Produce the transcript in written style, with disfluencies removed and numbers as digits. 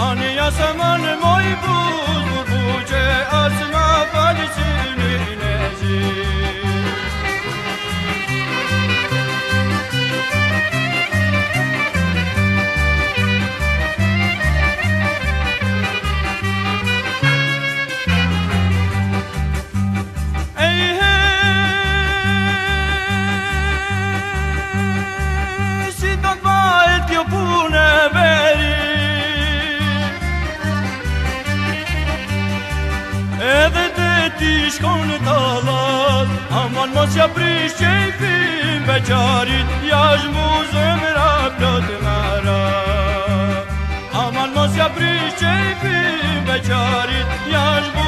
Ani yasaman moy buz buce asma falisini nezi ti shkon tallat aman mos ja prish qejfin beqarit jash mu zemra plot mara aman mos ja prish qejfin beqarit jash mu